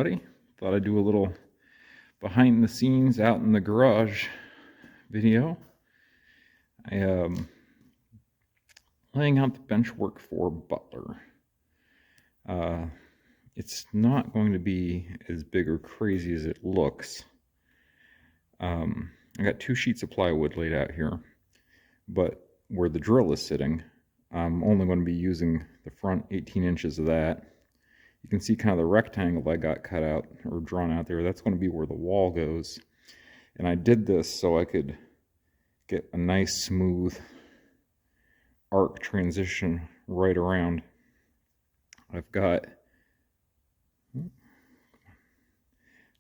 everybody. Thought I'd do a little behind the scenes out in the garage video. I laying out the bench work for Butler. It's not going to be as big or crazy as it looks. I got 2 sheets of plywood laid out here, but where the drill is sitting, I'm only going to be using the front 18 inches of that. You can see kind of the rectangle I got cut out or drawn out there. That's going to be where the wall goes. And I did this so I could get a nice smooth arc transition right around. I've got a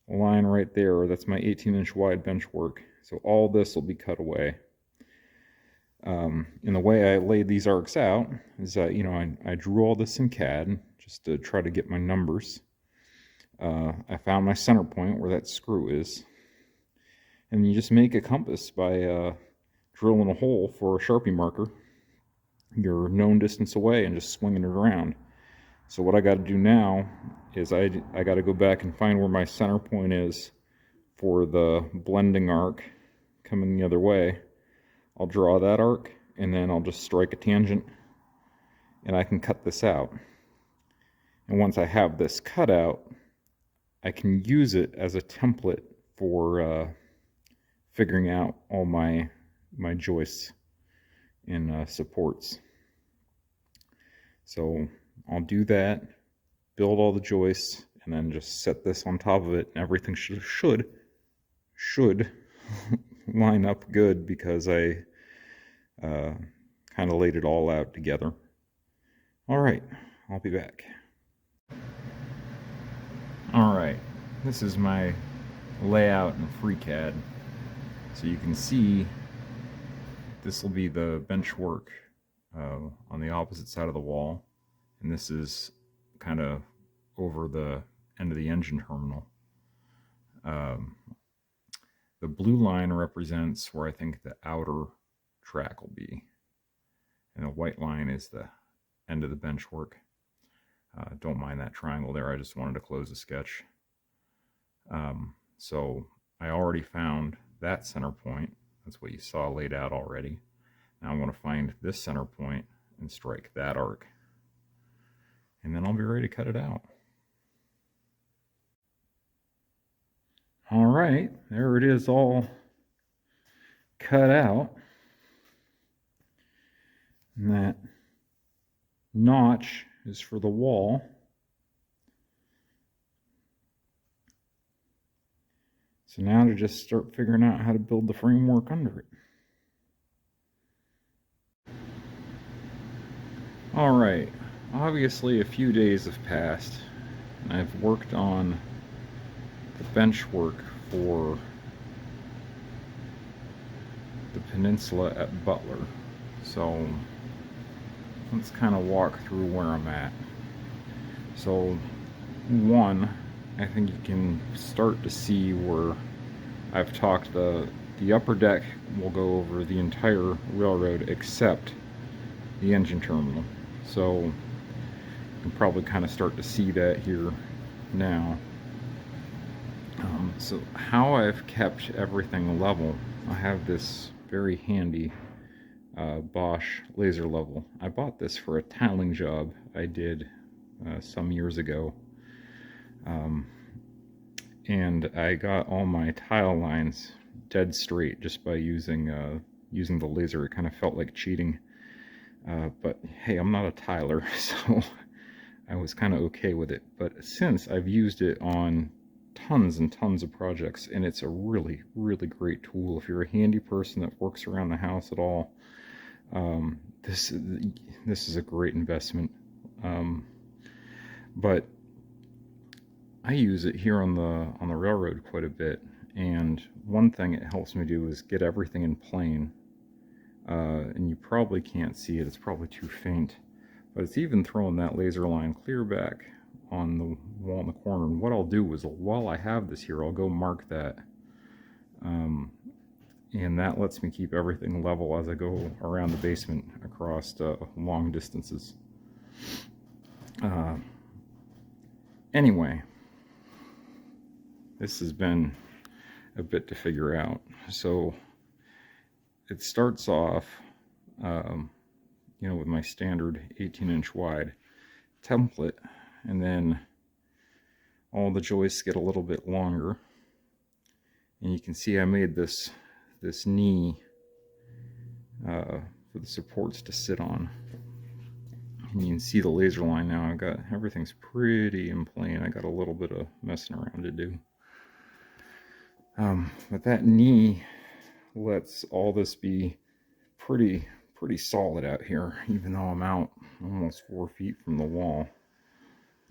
line right there. That's my 18-inch wide bench work. So all this will be cut away. And the way I laid these arcs out is that, I drew all this in CAD just to try to get my numbers. I found my center point where that screw is. And you just make a compass by drilling a hole for a Sharpie marker. You're known distance away and just swinging it around. So what I got to do now is I got to go back and find where my center point is for the blending arc coming the other way. I'll draw that arc and then I'll just strike a tangent and I can cut this out. And once I have this cut out, I can use it as a template for figuring out all my joists and supports. So I'll do that, build all the joists, and then just set this on top of it, and everything should line up good because I kind of laid it all out together. All right, I'll be back. All right, this is my layout in FreeCAD. So you can see this will be the bench work on the opposite side of the wall. And this is kind of over the end of the engine terminal. The blue line represents where I think the outer track will be. And the white line is the end of the bench work. Don't mind that triangle there, I just wanted to close the sketch. So I already found that center point. That's what you saw laid out already. Now I'm going to find this center point and strike that arc. And then I'll be ready to cut it out. All right, there it is all cut out. And that notch is for the wall. So now to just start figuring out how to build the framework under it. All right, obviously a few days have passed and I've worked on the bench work for the peninsula at Butler. So let's kind of walk through where I'm at. So one, I think you can start to see where I've talked the upper deck will go over the entire railroad except the engine terminal. So you can probably kind of start to see that here now. So how I've kept everything level, I have this very handy Bosch laser level. I bought this for a tiling job I did some years ago. And I got all my tile lines dead straight just by using the laser. It kind of felt like cheating. But hey, I'm not a tiler, so I was kind of okay with it. But since I've used it on tons and tons of projects, and it's a really, really great tool. If you're a handy person that works around the house at all, this is a great investment. But I use it here on the railroad quite a bit, and one thing it helps me do is get everything in plane. And you probably can't see it, it's probably too faint, but it's even throwing that laser line clear back on the wall in the corner. And what I'll do is, while I have this here, I'll go mark that, and that lets me keep everything level as I go around the basement across long distances. Anyway, this has been a bit to figure out. So it starts off, you know, with my standard 18-inch wide template, and then all the joists get a little bit longer, and you can see I made this knee for the supports to sit on, and you can see the laser line now. I've got everything's pretty in plane. I got a little bit of messing around to do, but that knee lets all this be pretty solid out here, even though I'm out almost 4 feet from the wall.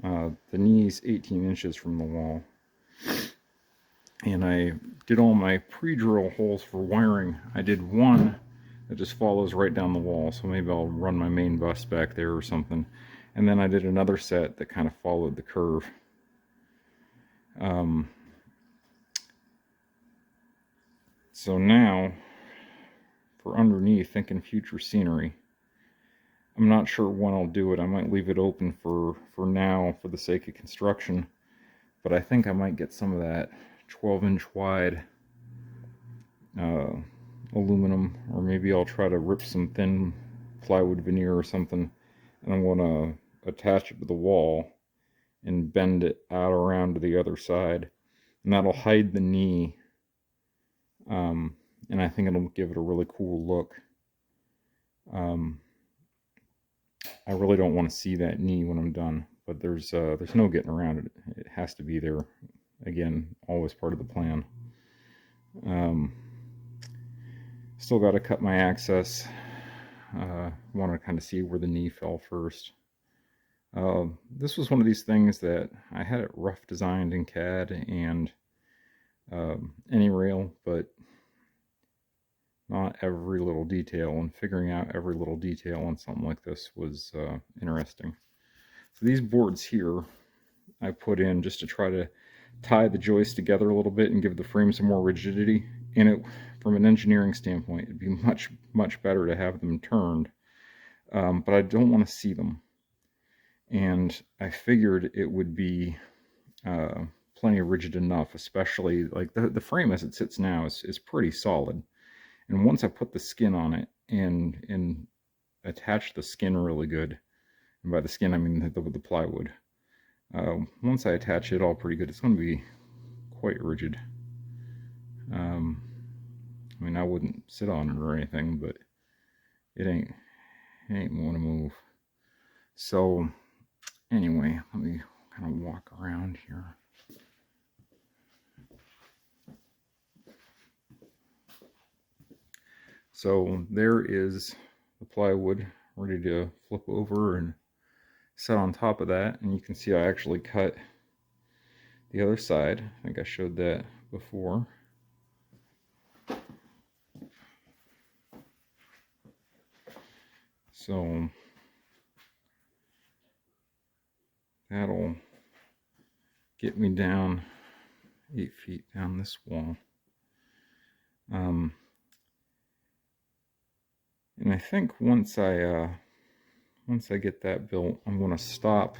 The knee's 18 inches from the wall, and I did all my pre-drill holes for wiring. I did one that just follows right down the wall, so maybe I'll run my main bus back there or something, and then I did another set that kind of followed the curve. So now for underneath, thinking future scenery, I'm not sure when I'll do it. I might leave it open for now for the sake of construction, but I think I might get some of that 12-inch wide aluminum, or maybe I'll try to rip some thin plywood veneer or something, and I'm going to attach it to the wall and bend it out around to the other side, and that'll hide the knee, and I think it'll give it a really cool look. I really don't want to see that knee when I'm done, but there's no getting around it. It has to be there. Again, always part of the plan. Still got to cut my access. Want to kind of see where the knee fell first. This was one of these things that I had it rough designed in CAD and AnyRail, but not every little detail, and figuring out every little detail on something like this was interesting. So these boards here I put in just to try to tie the joists together a little bit and give the frame some more rigidity. And it, from an engineering standpoint, it'd be much better to have them turned, but I don't want to see them. And I figured it would be plenty rigid enough, especially like the frame as it sits now is pretty solid. And once I put the skin on it and attach the skin really good, and by the skin I mean the plywood, once I attach it all pretty good, it's going to be quite rigid. I mean, I wouldn't sit on it or anything, but it ain't going to move. So anyway, let me kind of walk around here. So there is the plywood ready to flip over and set on top of that, and you can see I actually cut the other side. I think I showed that before. So that'll get me down 8 feet down this wall. And I think once I get that built, I'm going to stop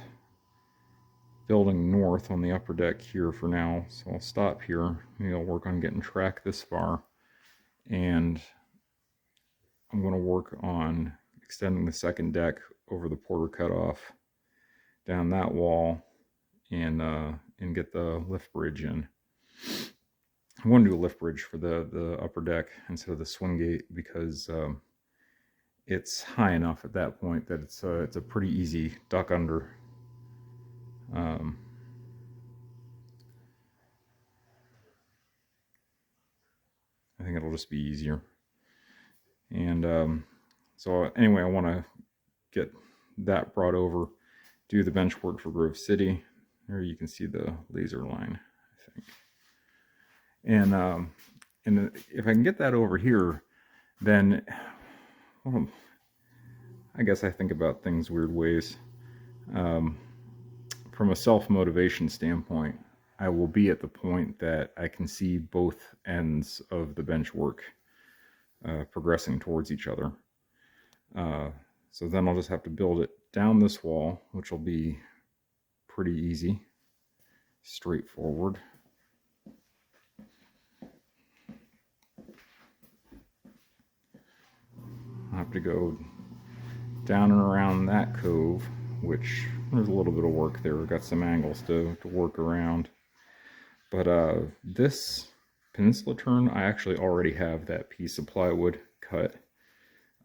building north on the upper deck here for now. So I'll stop here. Maybe I'll work on getting track this far, and I'm going to work on extending the second deck over the porter cutoff down that wall, and get the lift bridge in. I want to do a lift bridge for the upper deck instead of the swing gate, because it's high enough at that point that it's a pretty easy duck under. I think it'll just be easier. And so anyway, I want to get that brought over, do the bench work for Grove City. There you can see the laser line, I think. And if I can get that over here, then, well, I guess I think about things weird ways. From a self-motivation standpoint, I will be at the point that I can see both ends of the bench work progressing towards each other. So then I'll just have to build it down this wall, which will be pretty easy, straightforward. have to go down and around that cove, which there's a little bit of work there. We've got some angles to work around. But this peninsula turn, I actually already have that piece of plywood cut.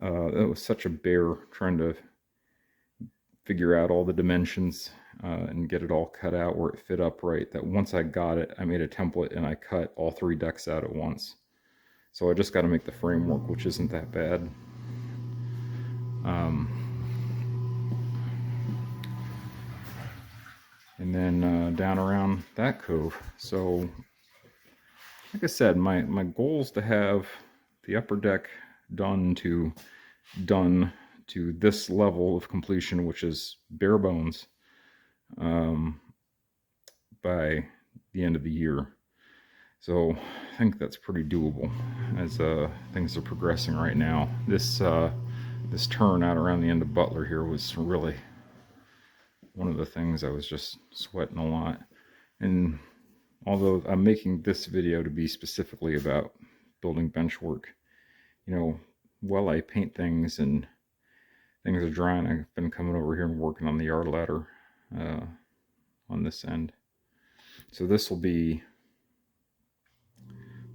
It was such a bear trying to figure out all the dimensions and get it all cut out where it fit upright, that once I got it, I made a template and I cut all 3 decks out at once. So I just got to make the framework, which isn't that bad. And then down around that cove. So, like I said, my goal is to have the upper deck done to this level of completion, which is bare bones, by the end of the year. So I think that's pretty doable as things are progressing right now. This turn out around the end of Butler here was really one of the things I was just sweating a lot. And although I'm making this video to be specifically about building benchwork, you know, while I paint things and things are drying, I've been coming over here and working on the yard ladder on this end. So this will be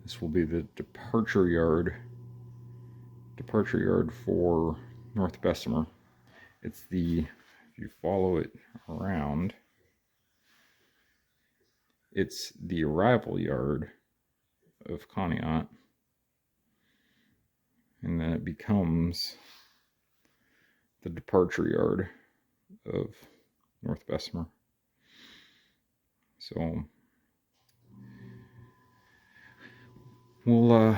the departure yard for North Bessemer. It's the, if you follow it around, it's the arrival yard of Conneaut, and then it becomes the departure yard of North Bessemer. So we'll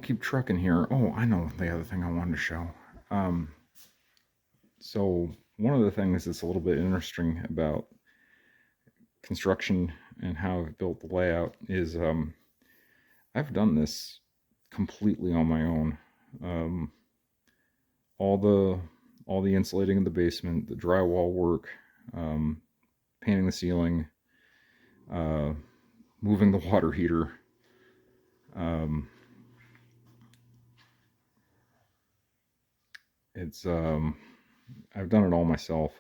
keep trucking here. Oh, I know the other thing I wanted to show. So one of the things that's a little bit interesting about construction and how I've built the layout is I've done this completely on my own. All the insulating in the basement, the drywall work, painting the ceiling, moving the water heater. I've done it all myself.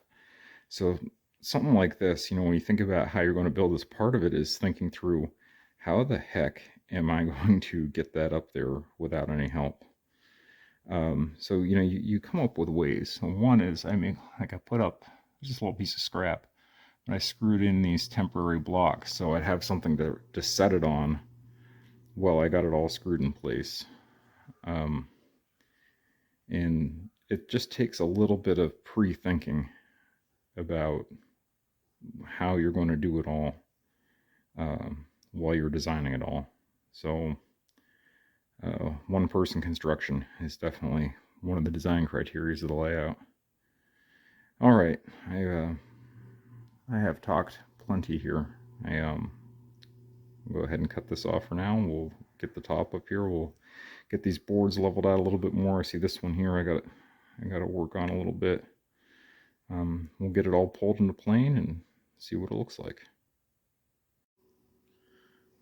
So something like this, you know, when you think about how you're going to build this, part of it is thinking through, how the heck am I going to get that up there without any help? So, you know, you come up with ways. So one is, I mean, like I put up just a little piece of scrap, and I screwed in these temporary blocks so I'd have something to set it on while I got it all screwed in place. And it just takes a little bit of pre-thinking about how you're going to do it all while you're designing it all. So one-person construction is definitely one of the design criteria of the layout. All right, I have talked plenty here. I'll go ahead and cut this off for now. We'll get the top up here. We'll get these boards leveled out a little bit more. I see this one here I got to work on a little bit. We'll get it all pulled into plane and see what it looks like.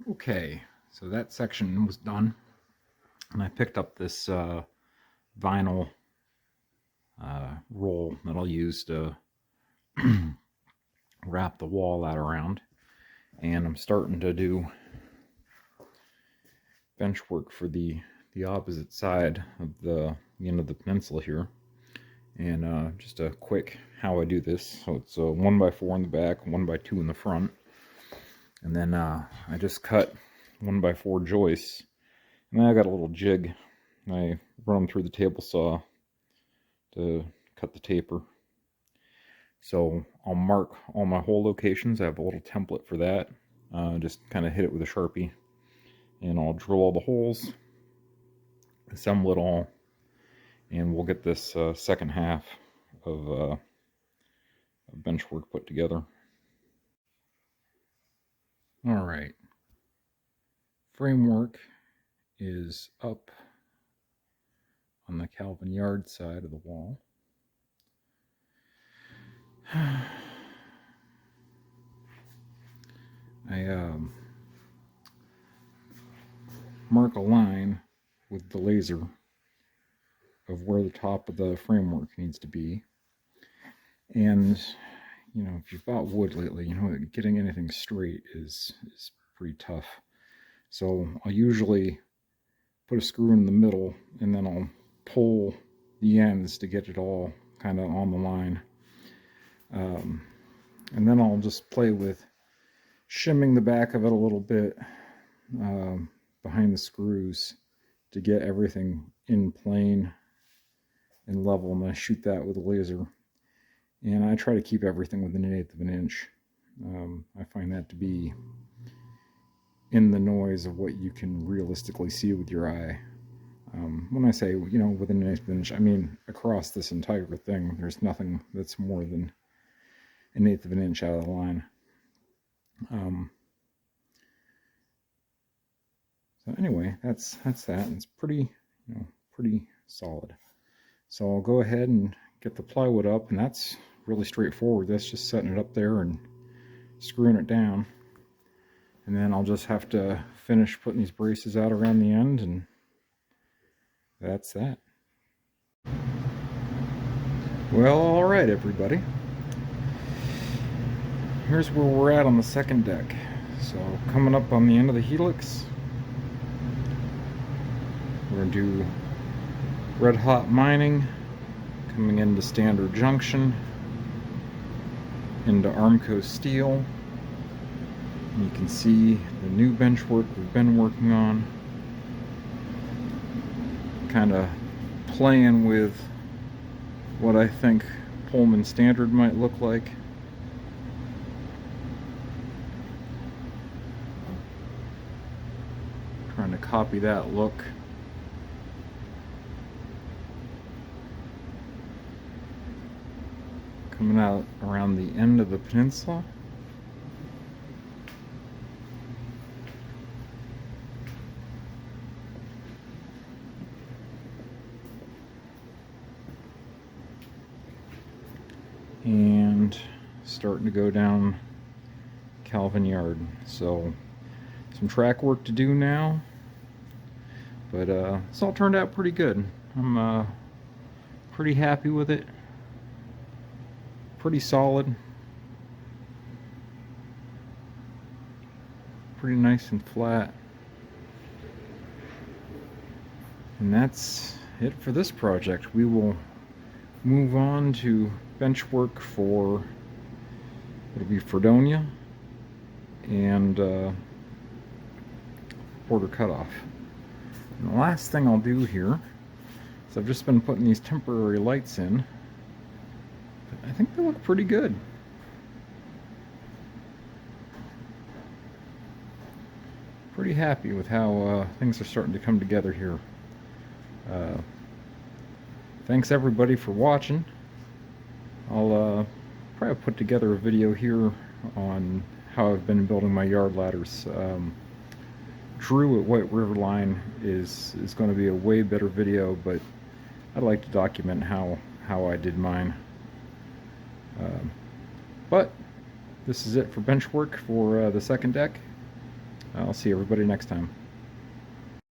Okay, so that section was done, and I picked up this vinyl roll that I'll use to wrap the wall out around, and I'm starting to do bench work for the opposite side of the end of the peninsula here. And just a quick how I do this. So it's a 1x4 in the back, 1x2 in the front, and then I just cut 1x4 joists, and then I got a little jig. I run them through the table saw to cut the taper. So I'll mark all my hole locations. I have a little template for that. Just kind of hit it with a Sharpie, and I'll drill all the holes, assemble it all, and we'll get this second half of bench work put together. All right, framework is up on the Calvin Yard side of the wall. I mark a line with the laser of where the top of the framework needs to be. And you know, if you've bought wood lately, you know that getting anything straight is pretty tough. So I'll usually put a screw in the middle, and then I'll pull the ends to get it all kind of on the line. And then I'll just play with shimming the back of it a little bit behind the screws to get everything in plane and level, and I shoot that with a laser. And I try to keep everything within 1/8 of an inch. I find that to be in the noise of what you can realistically see with your eye. When I say, you know, within 1/8 of an inch, I mean across this entire thing. There's nothing that's more than 1/8 of an inch out of the line. So anyway, that's that. It's pretty, you know, pretty solid. So I'll go ahead and get the plywood up, and that's really straightforward. That's just setting it up there and screwing it down. And then I'll just have to finish putting these braces out around the end, and that's that. Well, alright everybody. Here's where we're at on the second deck. So coming up on the end of the helix, we're going to do red hot mining, coming into standard junction, into Armco steel. And you can see the new benchwork we've been working on, kind of playing with what I think Pullman standard might look like. Trying to copy that look. Coming out around the end of the peninsula. And starting to go down Calvin Yard. So some track work to do now, but this all turned out pretty good. I'm pretty happy with it. Pretty solid, pretty nice and flat. And that's it for this project. We will move on to bench work for, it'll be Fredonia and border cutoff. And the last thing I'll do here is I've just been putting these temporary lights in. I think they look pretty good. Pretty happy with how things are starting to come together here. Thanks everybody for watching. I'll probably put together a video here on how I've been building my yard ladders. Drew at White River Line is going to be a way better video, but I'd like to document how I did mine. But this is it for bench work for the second deck. I'll see everybody next time.